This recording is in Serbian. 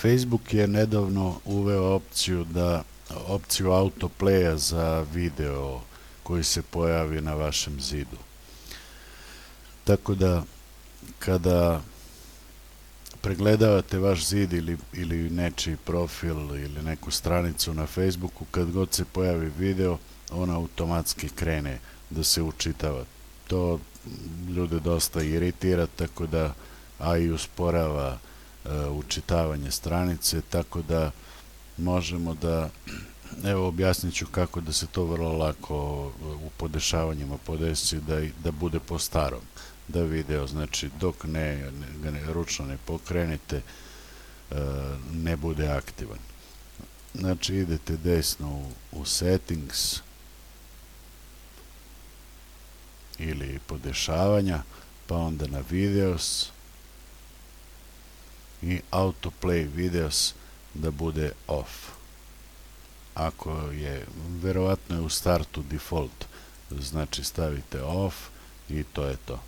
Facebook je nedavno uveo opciju autoplaya za video koji se pojavi na vašem zidu. Tako da kada pregledavate vaš zid ili nečiji profil ili neku stranicu na Facebooku, kad god se pojavi video, on automatski krene da se učitava. To ljude dosta iritira, tako da, a i usporava učitavanje stranice, tako da možemo da, evo objasnit ću kako da se to vrlo lako u podešavanjima podesi da bude po starom, da video, znači dok ručno ne pokrenete, ne bude aktivan. Znači idete desno u settings ili podešavanja, pa onda na videos i autoplay videos da bude off. Ako je, verovatno je u startu default, znači stavite off i to je to.